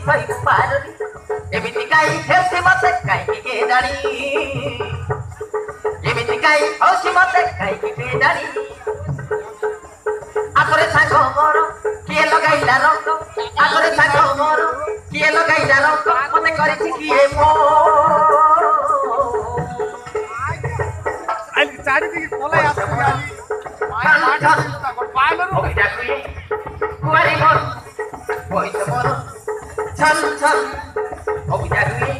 थई पारनी एमिति काई खेसी मते काई के जानी एमिति काई हसी मते काई के जानी आखरे सांग मोर किए लगाइला रंग आखरे सांग मोर किए लगाइला रंग मते करिछि किए मो आली चाडी दिके कोलाई आछ कुवारी मोर भइस मोर छल छल अबिजा दुई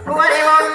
कुवारी मोर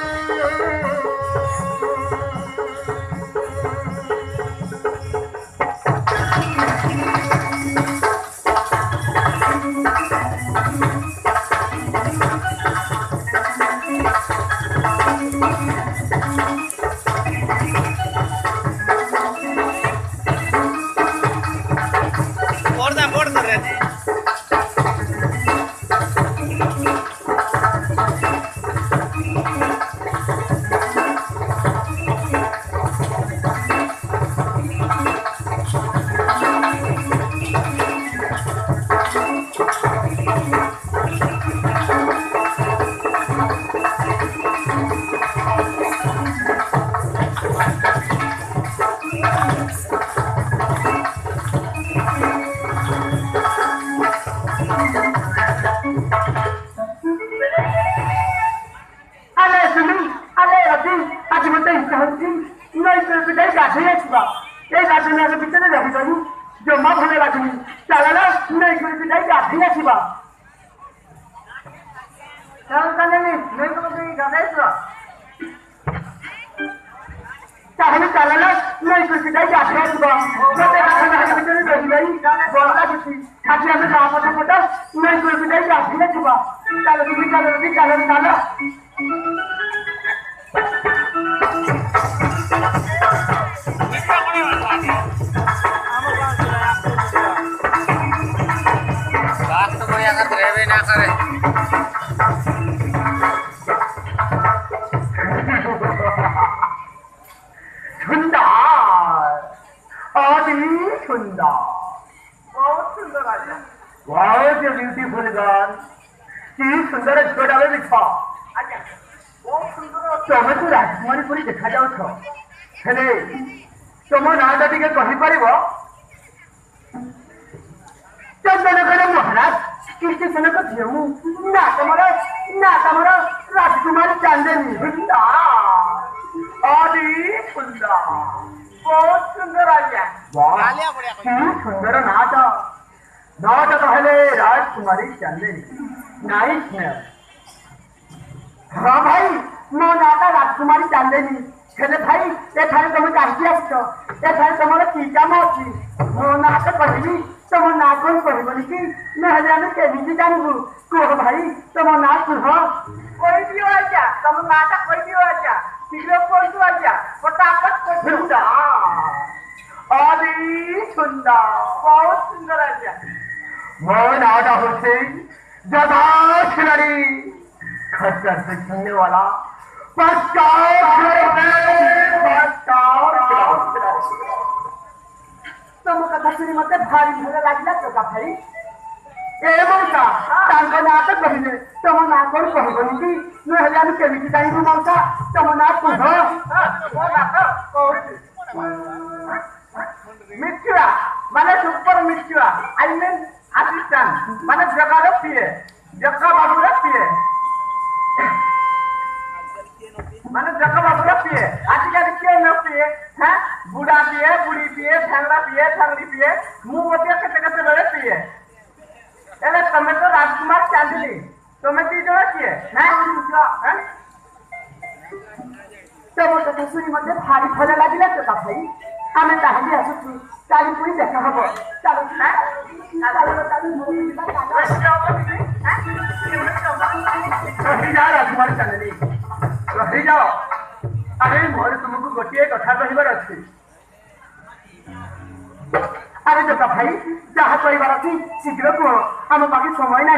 अरे जोता भाई जहाँ कहबार अच्छी शीघ्र कह आम पाखे समय ना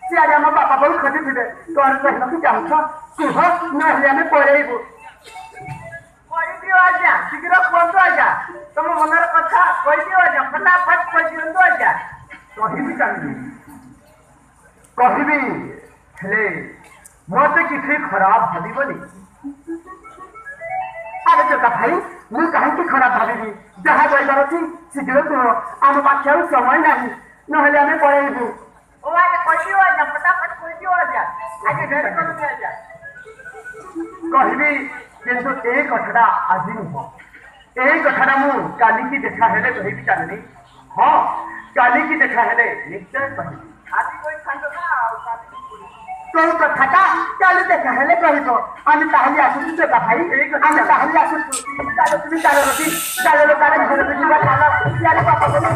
सी आज आम बापा बहुत खोजी थे तो कहना कि चाहूछ कुह ना आम पलैबू आज्ञा शीघ्र कहतु आज्ञा तुम मनर कथा कहीदिव आज्ञा फटाफट कही दिंतु आज्ञा कही चाहिए କହିବି ହେଲେ ମତେ କିଛି ଖରାପ ଭାବିବନି। ଆରେ ଚକା ଭାଇ ମୁଁ କାହିଁକି ଖରାପ ଭାବିବି? ଯାହା କହିବାର ଅଛି ଶୀଘ୍ର କୁହ, ଆମ ପାଖେ ଆଉ ସମୟ ନାହିଁ, ନହେଲେ ଆମେ ପଳେଇବୁ। ଓ ଆଜ୍ଞା କହିଦିଅ ଆଜ୍ଞା, ଫଟାଫଟ କହିଦିଅ ଆଜ୍ଞା, ଆଜ୍ଞା ଡେରି କରୁନି ଆଜ୍ଞା। କହିବି କିନ୍ତୁ ଏଇ କଥାଟା ଆଜି ନୁହଁ, ଏଇ କଥାଟା ମୁଁ କାଲିକି ଦେଖା ହେଲେ କହିବି ଚାଲିନି। ହଁ କାଲିକି ଦେଖା ହେଲେ ନିଶ୍ଚୟ କହିବି। ଆଜି କହିଥାନ୍ତ ନା ଆଉ କାଲି କୋଉ କଥାଟା କାଲି ଦେଖା ହେଲେ କହିବ। ଆମେ ତାହେଲେ ଆସୁଛୁ ଚକା ଭାଇ, ଆମେ ତାହେଲେ ଆସୁଛୁ। ଚାଲ তুমি ଚାଲ ରବି, ଚାଲ ତାର ଘରକୁ ଯିବା, ଚାଲ ଚାଲ ବାପା ଚାଲ।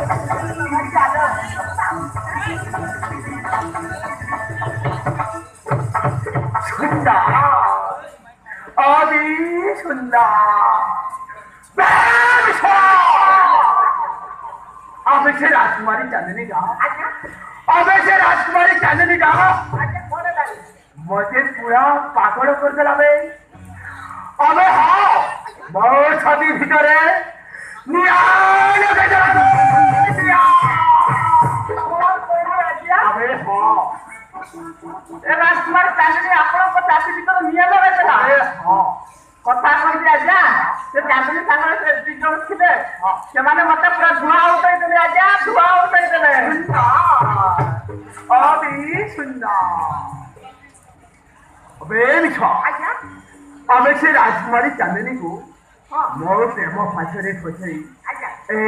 সুন্দর অতি সুন্দর अबे से राजकुमारी चांदनी का अबे से राजकुमारी चांदनी का मुझे पूरा पागल कर दिला बे। अबे हाँ बहुत छवि भीतरे नियाल के जानो अबे हाँ ଏ ରାଜକୁମାର ଚାନ୍ଦିନୀ ଆପଣଙ୍କ ଚାଷୀ ଭିତରେ ନିଆଁ ଲଗାଇଥିଲା। କଥା କହିବି ଆଜ୍ଞା, ସେ ଚାନ୍ଦିନୀ ସାଙ୍ଗରେ ସେ ଦି ଜଣ ଥିଲେ, ସେମାନେ ମତେ ପୁରା ଧୂଆଁ ଉଠେଇଦେଲେ ଆଜ୍ଞା, ଧୂଆଁ ଉଠେଇଦେଲେ। अभी सुंदर अबे मिठा ଆଜ୍ଞା अबे से राजकुमारी चांदनी को मोर प्रेम फाचरे खोजई ଆଜ୍ଞା ए